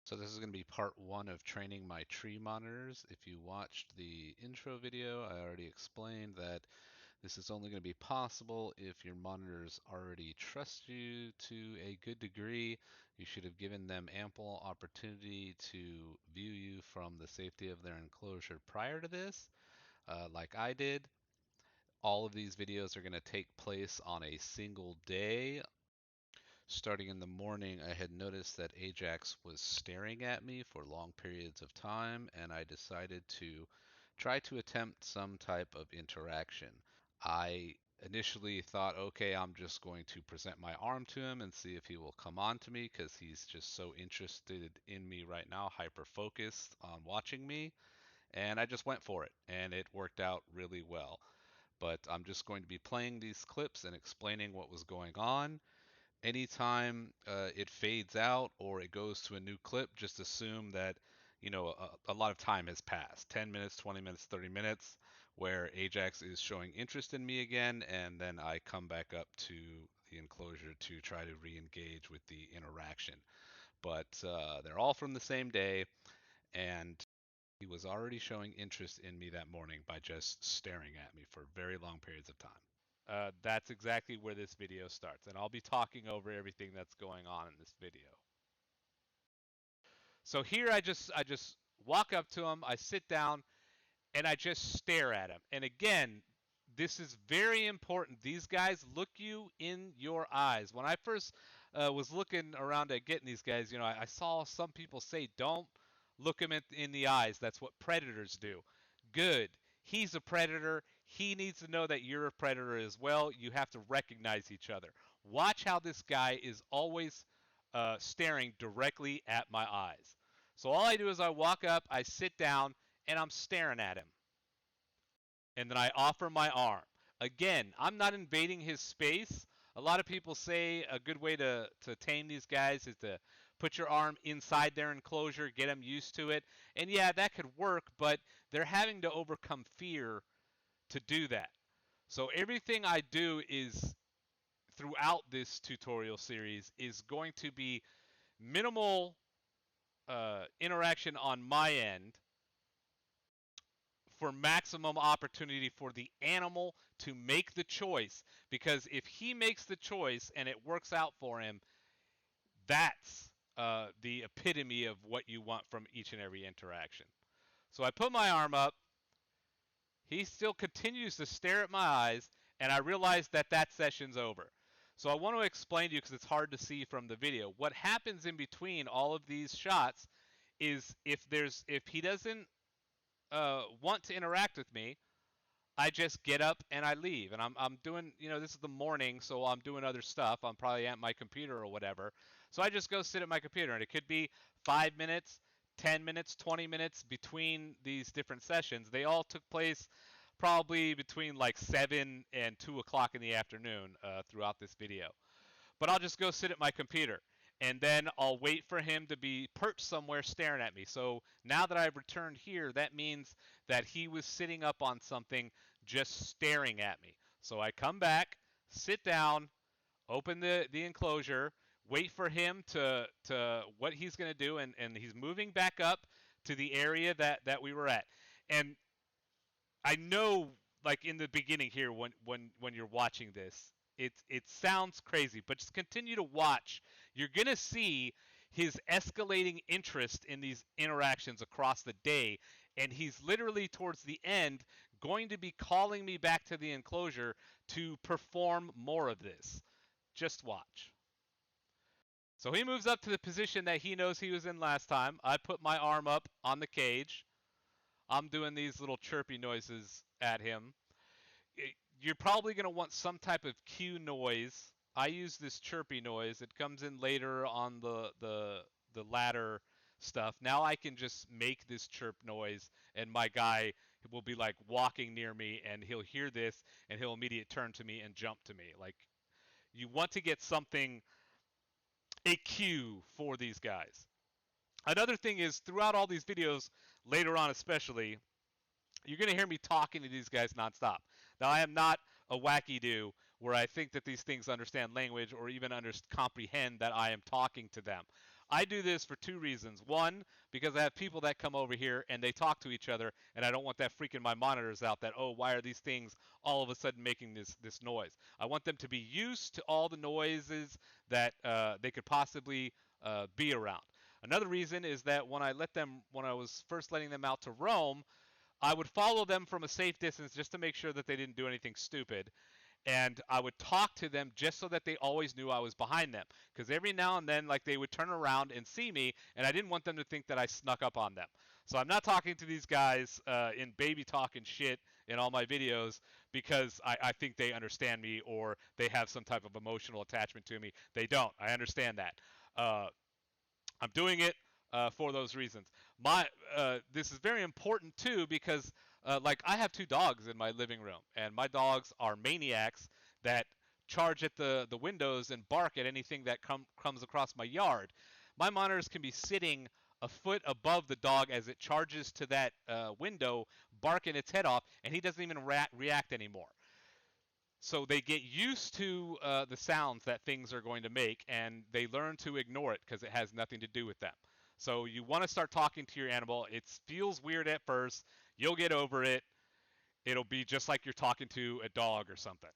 So this is going to be part one of training my tree monitors. If you watched the intro video, I already explained that this is only going to be possible if your monitors already trust you to a good degree. You should have given them ample opportunity to view you from the safety of their enclosure prior to this, like I did. All of these videos are going to take place on a single day. Starting in the morning, I had noticed that Ajax was staring at me for long periods of time, and I decided to try to attempt some type of interaction. I initially thought, okay, I'm just going to present my arm to him and see if he will come on to me because he's just so interested in me right now, hyper focused on watching me. And I just went for it, and it worked out really well. But I'm just going to be playing these clips and explaining what was going on. Anytime it fades out or it goes to a new clip, just assume that a lot of time has passed, 10 minutes, 20 minutes, 30 minutes, where Ajax is showing interest in me again, and then I come back up to the enclosure to try to re-engage with the interaction. But they're all from the same day, and he was already showing interest in me that morning by just staring at me for very long periods of time. That's exactly where this video starts, and I'll be talking over everything that's going on in this video. So here I just walk up to him, I sit down, and I just stare at him. And again, this is very important. These guys look you in your eyes. When I first was looking around at getting these guys, I saw some people say don't look him in the eyes. That's what predators do. Good. He's a predator. He needs to know that you're a predator as well. You have to recognize each other. Watch how this guy is always staring directly at my eyes. So all I do is I walk up, I sit down, and I'm staring at him. And then I offer my arm. Again, I'm not invading his space. A lot of people say a good way to tame these guys is to put your arm inside their enclosure, get them used to it. And yeah, that could work, but they're having to overcome fear to do that. So everything I do is throughout this tutorial series is going to be minimal interaction on my end for maximum opportunity for the animal to make the choice. Because if he makes the choice and it works out for him, that's the epitome of what you want from each and every interaction. So I put my arm up. He still continues to stare at my eyes, and I realize that that session's over. So I want to explain to you because it's hard to see from the video. What happens in between all of these shots is if he doesn't want to interact with me, I just get up and I leave. And I'm doing, this is the morning, so I'm doing other stuff. I'm probably at my computer or whatever. So I just go sit at my computer, and it could be 5 minutes, 10 minutes, 20 minutes between these different sessions. They all took place probably between like 7 and 2 o'clock in the afternoon throughout this video. But I'll just go sit at my computer, and then I'll wait for him to be perched somewhere staring at me. So now that I've returned here, that means that he was sitting up on something just staring at me. So I come back, sit down, open the enclosure, wait for him to what he's going to do, and he's moving back up to the area that we were at. And I know, like in the beginning here, when you're watching this, it sounds crazy, but just continue to watch. You're gonna see his escalating interest in these interactions across the day, and he's literally towards the end going to be calling me back to the enclosure to perform more of this. Just watch. So he moves up to the position that he knows he was in last time. I put my arm up on the cage. I'm doing these little chirpy noises at him. You're probably going to want some type of cue noise. I use this chirpy noise. It comes in later on the ladder stuff. Now I can just make this chirp noise, and my guy will be like walking near me, and he'll hear this, and he'll immediately turn to me and jump to me. Like, you want to get something, a cue for these guys. Another thing is, throughout all these videos, later on especially, you're going to hear me talking to these guys nonstop. Now, I am not a wacky do where I think that these things understand language or even comprehend that I am talking to them. I do this for two reasons. One, because I have people that come over here and they talk to each other, and I don't want that freaking my monitors out that, oh, why are these things all of a sudden making this noise? I want them to be used to all the noises that they could possibly be around. Another reason is that when I was first letting them out to roam, I would follow them from a safe distance just to make sure that they didn't do anything stupid. And I would talk to them just so that they always knew I was behind them. Because every now and then, like, they would turn around and see me, and I didn't want them to think that I snuck up on them. So I'm not talking to these guys in baby talk and shit in all my videos because I think they understand me or they have some type of emotional attachment to me. They don't. I understand that. Uh, I'm doing it for those reasons. This is very important too because like I have two dogs in my living room, and my dogs are maniacs that charge at the windows and bark at anything that comes across my yard. My monitors can be sitting a foot above the dog as it charges to that window, barking its head off, and he doesn't even react anymore. So they get used to the sounds that things are going to make, and they learn to ignore it because it has nothing to do with them. So you want to start talking to your animal. It feels weird at first. You'll get over it. It'll be just like you're talking to a dog or something.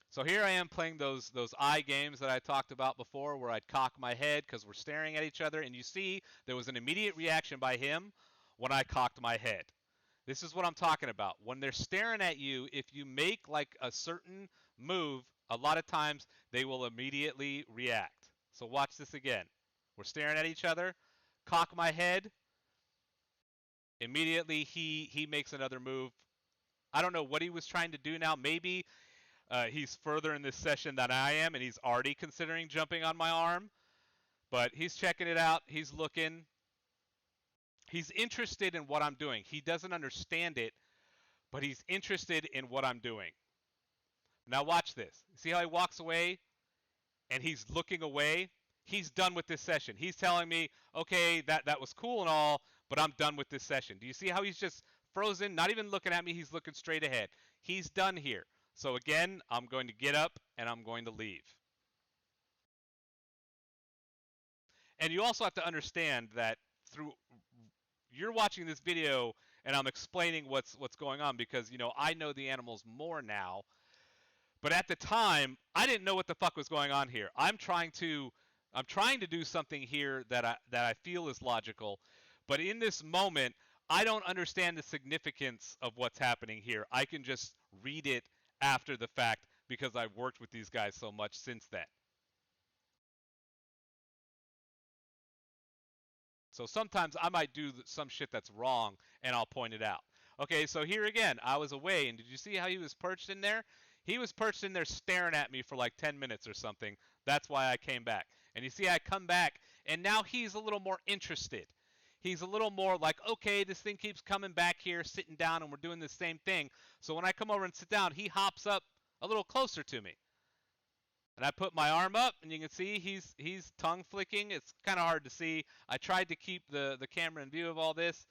So here I am playing those eye games that I talked about before, where I'd cock my head because we're staring at each other, and you see there was an immediate reaction by him when I cocked my head. This is what I'm talking about. When they're staring at you, if you make like a certain move, a lot of times they will immediately react. So watch this again. We're staring at each other. Cock my head. Immediately he makes another move. I don't know what he was trying to do now. Maybe he's further in this session than I am, and he's already considering jumping on my arm. But he's checking it out. He's looking. He's interested in what I'm doing. He doesn't understand it, but he's interested in what I'm doing. Now watch this. See how he walks away and he's looking away? He's done with this session. He's telling me, okay, that was cool and all, but I'm done with this session. Do you see how he's just frozen, not even looking at me? He's looking straight ahead. He's done here. So again, I'm going to get up and I'm going to leave. And you also have to understand that through you're watching this video and I'm explaining what's going on because I know the animals more now. But at the time, I didn't know what the fuck was going on here. I'm trying to do something here that I feel is logical, but in this moment, I don't understand the significance of what's happening here. I can just read it after the fact because I've worked with these guys so much since then. So sometimes I might do some shit that's wrong and I'll point it out. Okay, so here again, I was away, and did you see how he was perched in there? He was perched in there staring at me for like 10 minutes or something. That's why I came back. And you see, I come back, and now he's a little more interested. He's a little more like, okay, this thing keeps coming back here, sitting down, and we're doing the same thing. So when I come over and sit down, he hops up a little closer to me. And I put my arm up, and you can see he's tongue flicking. It's kind of hard to see. I tried to keep the camera in view of all this,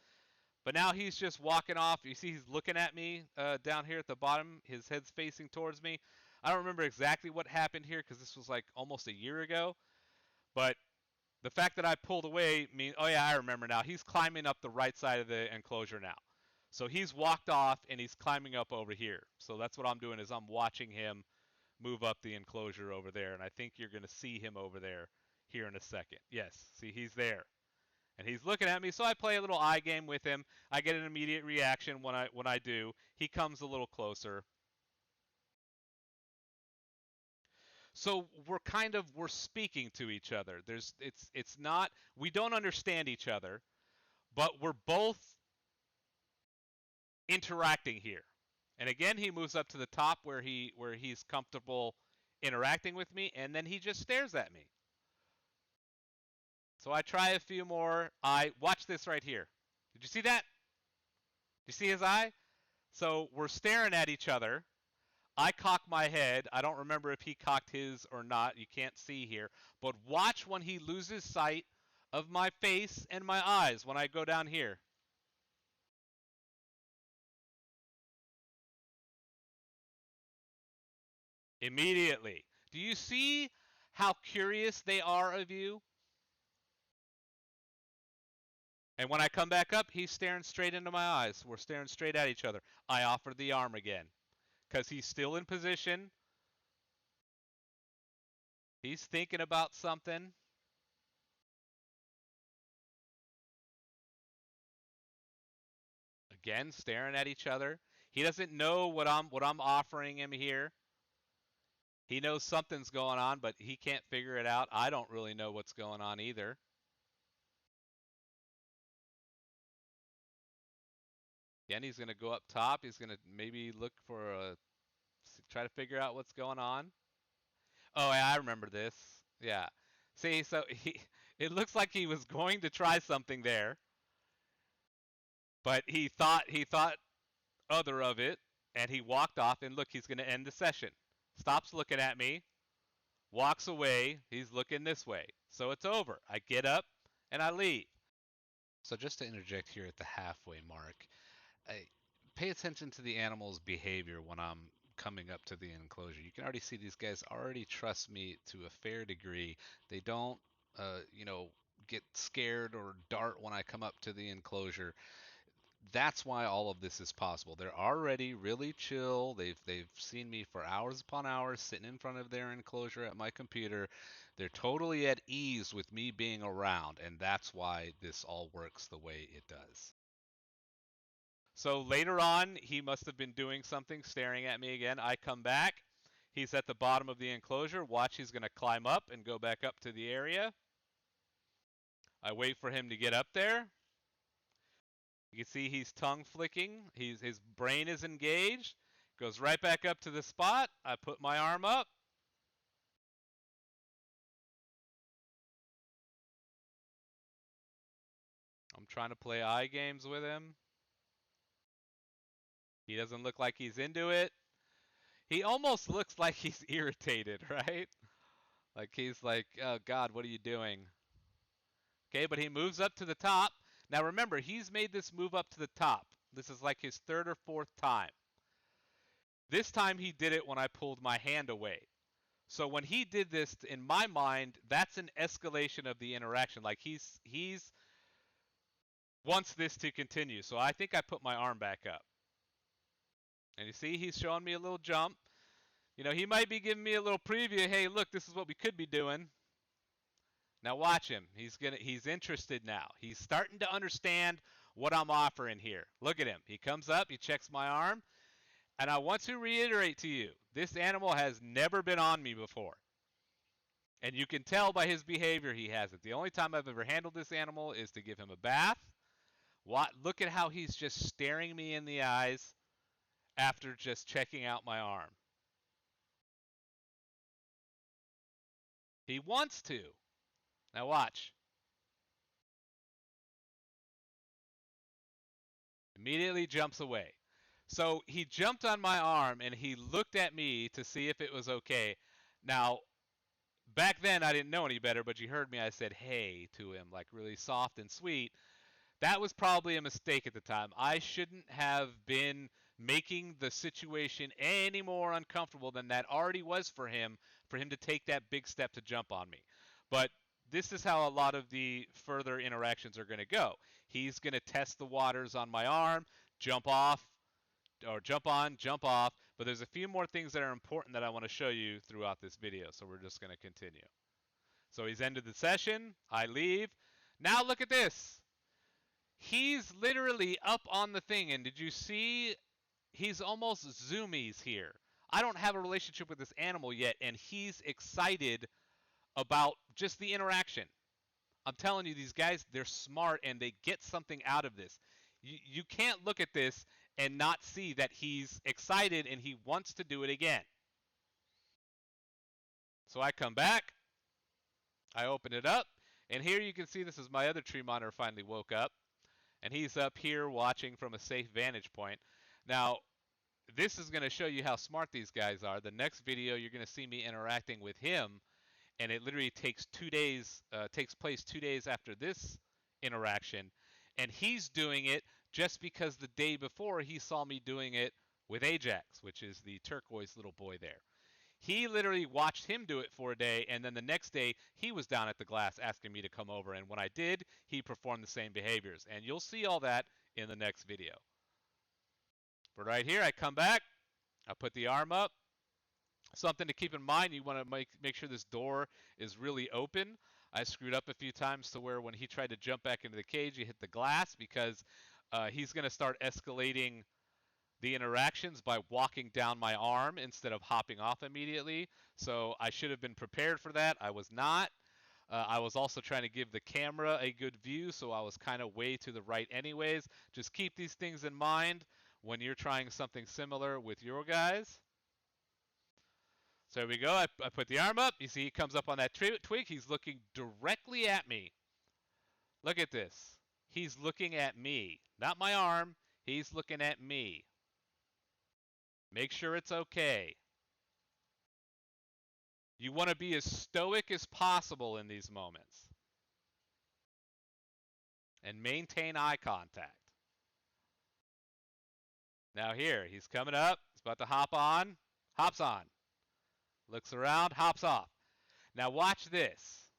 but now he's just walking off. You see he's looking at me down here at the bottom. His head's facing towards me. I don't remember exactly what happened here because this was like almost a year ago. But the fact that I pulled away means, oh yeah, I remember now. He's climbing up the right side of the enclosure now. So he's walked off and he's climbing up over here. So that's what I'm doing is I'm watching him move up the enclosure over there, and I think you're going to see him over there here in a second. Yes, see, he's there. And he's looking at me, so I play a little eye game with him. I get an immediate reaction when I do. He comes a little closer. So we're speaking to each other. It's not we don't understand each other, but we're both interacting here. And again, he moves up to the top where he's comfortable interacting with me, and then he just stares at me. So I try a few more. I watch this right here. Did you see that? You see his eye? So we're staring at each other. I cock my head. I don't remember if he cocked his or not. You can't see here. But watch when he loses sight of my face and my eyes when I go down here. Immediately. Do you see how curious they are of you. And when I come back up, he's staring straight into my eyes. We're staring straight at each other. I offer the arm again because he's still in position. He's thinking about something. Again, staring at each other. He doesn't know what I'm offering him here. He knows something's going on, but he can't figure it out. I don't really know what's going on either. Again, he's going to go up top. He's going to maybe look for try to figure out what's going on. Oh, yeah, I remember this. Yeah. See, so it looks like he was going to try something there, but he thought other of it, and he walked off. And look, he's going to end the session. Stops looking at me, walks away. He's looking this way. So it's over. I get up and I leave. So just to interject here at the halfway mark, I pay attention to the animal's behavior when I'm coming up to the enclosure. You can already see these guys already trust me to a fair degree. They don't, get scared or dart when I come up to the enclosure. That's why all of this is possible. They're already really chill. They've seen me for hours upon hours sitting in front of their enclosure at my computer. They're totally at ease with me being around, and that's why this all works the way it does. So later on, he must have been doing something, staring at me again. I come back. He's at the bottom of the enclosure. Watch, he's going to climb up and go back up to the area. I wait for him to get up there. You can see he's tongue flicking. His brain is engaged. Goes right back up to the spot. I put my arm up. I'm trying to play eye games with him. He doesn't look like he's into it. He almost looks like he's irritated, right? Like he's like, oh God, what are you doing? Okay, but he moves up to the top. Now remember, he's made this move up to the top. This is like his third or fourth time. This time he did it when I pulled my hand away. So when he did this, in my mind, that's an escalation of the interaction. Like he's wants this to continue. So I think I put my arm back up. And you see, he's showing me a little jump. He might be giving me a little preview. Hey, look, this is what we could be doing. Now watch him. He's interested now. He's starting to understand what I'm offering here. Look at him. He comes up, he checks my arm, and I want to reiterate to you, this animal has never been on me before. And you can tell by his behavior he hasn't. The only time I've ever handled this animal is to give him a bath. Look at how he's just staring me in the eyes after just checking out my arm. He wants to. Now watch. Immediately jumps away. So he jumped on my arm and he looked at me to see if it was okay. Now, back then I didn't know any better, but you heard me. I said, hey, to him, like really soft and sweet. That was probably a mistake at the time. I shouldn't have been making the situation any more uncomfortable than that already was for him to take that big step to jump on me. But this is how a lot of the further interactions are going to go. He's going to test the waters on my arm, jump off, or jump on, jump off. But there's a few more things that are important that I want to show you throughout this video. So we're just going to continue. So he's ended the session. I leave. Now look at this. He's literally up on the thing, and did you see? He's almost zoomies here. I don't have a relationship with this animal yet, and he's excited about just the interaction. I'm telling you, these guys, they're smart, and they get something out of this. You can't look at this and not see that he's excited and he wants to do it again. So I come back, I open it up, and here you can see this is my other tree monitor finally woke up. And he's up here watching from a safe vantage point. Now, this is going to show you how smart these guys are. The next video, you're going to see me interacting with him, and it literally takes 2 days, takes place 2 days after this interaction, and he's doing it just because the day before he saw me doing it with Ajax, which is the turquoise little boy there. He literally watched him do it for a day, and then the next day he was down at the glass asking me to come over, and when I did, he performed the same behaviors. And you'll see all that in the next video. But right here, I come back, I put the arm up. Something to keep in mind, you want to make sure this door is really open. I screwed up a few times to where when he tried to jump back into the cage, he hit the glass because he's going to start escalating the interactions by walking down my arm instead of hopping off immediately. So I should have been prepared for that. I was not. I was also trying to give the camera a good view, so I was kind of way to the right anyways. Just keep these things in mind when you're trying something similar with your guys. So there we go. I put the arm up. You see he comes up on that twig. He's looking directly at me. Look at this. He's looking at me. Not my arm. He's looking at me. Make sure it's okay. You want to be as stoic as possible in these moments. And maintain eye contact. Now here, he's coming up. He's about to hop on. Hops on. Looks around, hops off. Now watch this.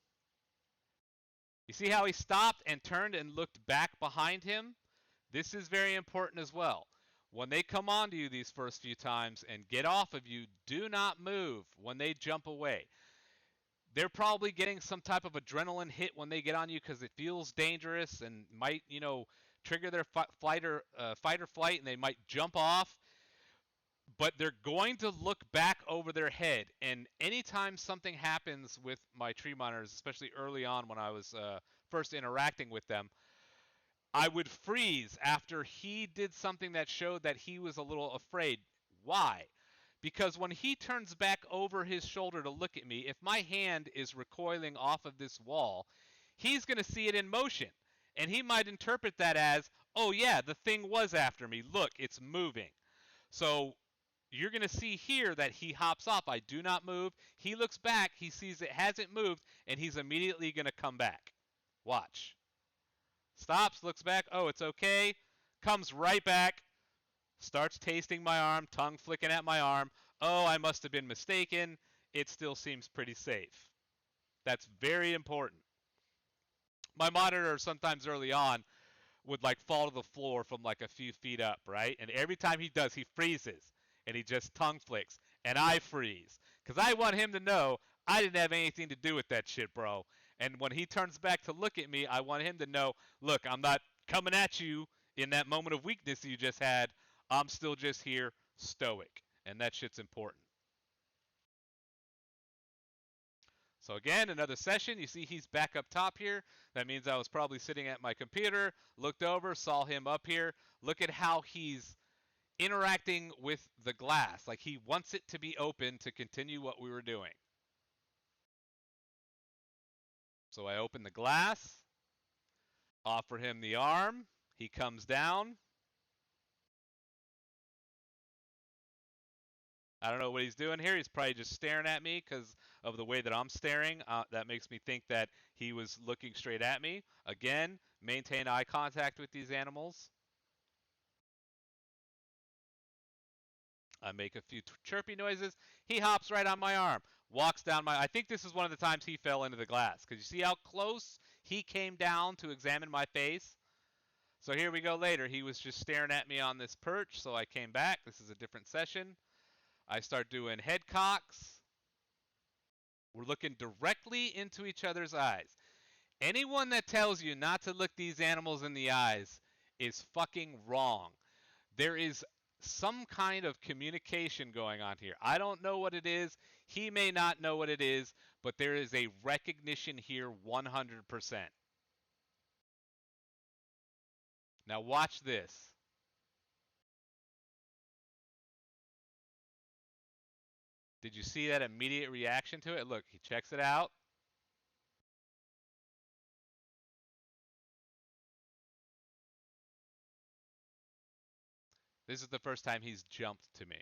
You see how he stopped and turned and looked back behind him? This is very important as well. When they come onto you these first few times and get off of you, do not move when they jump away. They're probably getting some type of adrenaline hit when they get on you because it feels dangerous and might, trigger their fight or flight, and they might jump off. But they're going to look back over their head. And anytime something happens with my tree monitors, especially early on when I was first interacting with them, I would freeze after he did something that showed that he was a little afraid. Why? Because when he turns back over his shoulder to look at me, if my hand is recoiling off of this wall, he's going to see it in motion. And he might interpret that as, oh yeah, the thing was after me. Look, it's moving. So you're going to see here that he hops off. I do not move. He looks back. He sees it hasn't moved, and he's immediately going to come back. Watch. Stops, looks back. Oh, it's okay. Comes right back. Starts tasting my arm, tongue flicking at my arm. Oh, I must have been mistaken. It still seems pretty safe. That's very important. My monitor sometimes early on would like fall to the floor from like a few feet up, right? And every time he does, he freezes and he just tongue flicks and I freeze because I want him to know I didn't have anything to do with that shit, bro. And when he turns back to look at me, I want him to know, look, I'm not coming at you in that moment of weakness you just had. I'm still just here stoic, and that shit's important. So again, another session. You see he's back up top here. That means I was probably sitting at my computer, looked over, saw him up here. Look at how he's interacting with the glass. Like he wants it to be open to continue what we were doing. So I open the glass, offer him the arm. He comes down. I don't know what he's doing here. He's probably just staring at me because of the way that I'm staring. That makes me think that he was looking straight at me. Again, maintain eye contact with these animals. I make a few chirpy noises. He hops right on my arm, walks down my... I think this is one of the times he fell into the glass because you see how close he came down to examine my face? So here we go later. He was just staring at me on this perch, so I came back. This is a different session. I start doing head cocks. We're looking directly into each other's eyes. Anyone that tells you not to look these animals in the eyes is fucking wrong. There is some kind of communication going on here. I don't know what it is. He may not know what it is, but there is a recognition here 100%. Now watch this. Did you see that immediate reaction to it? Look, he checks it out. This is the first time he's jumped to me.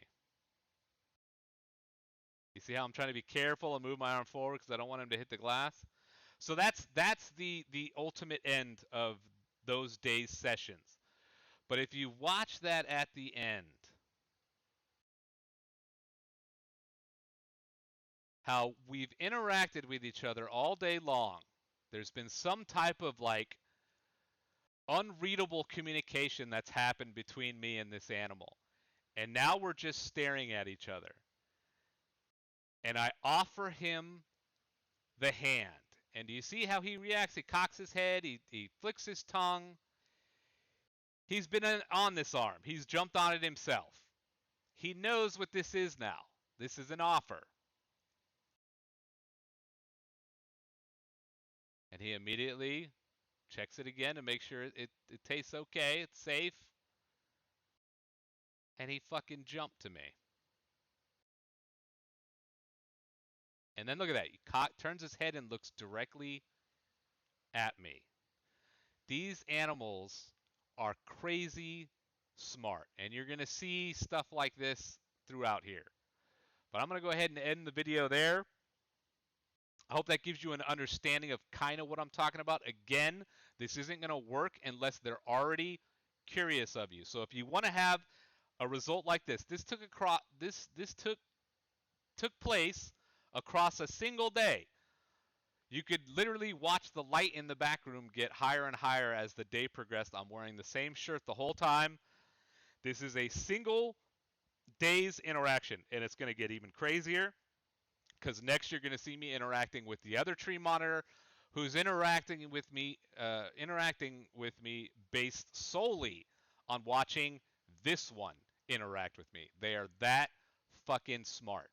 You see how I'm trying to be careful and move my arm forward because I don't want him to hit the glass? So that's the ultimate end of those days' sessions. But if you watch that at the end, how we've interacted with each other all day long. There's been some type of like unreadable communication that's happened between me and this animal. And now we're just staring at each other. And I offer him the hand. And do you see how he reacts? He cocks his head, he flicks his tongue. He's been on this arm, he's jumped on it himself. He knows what this is now. This is an offer. And he immediately checks it again to make sure it tastes okay, it's safe. And he fucking jumped to me. And then look at that. He turns his head and looks directly at me. These animals are crazy smart. And you're going to see stuff like this throughout here. But I'm going to go ahead and end the video there. I hope that gives you an understanding of kind of what I'm talking about. Again, this isn't going to work unless they're already curious of you. So if you want to have a result like this, this took place across a single day. You could literally watch the light in the back room get higher and higher as the day progressed. I'm wearing the same shirt the whole time. This is a single day's interaction, and it's going to get even crazier because next you're going to see me interacting with the other tree monitor, who's interacting with me based solely on watching this one interact with me. They are that fucking smart.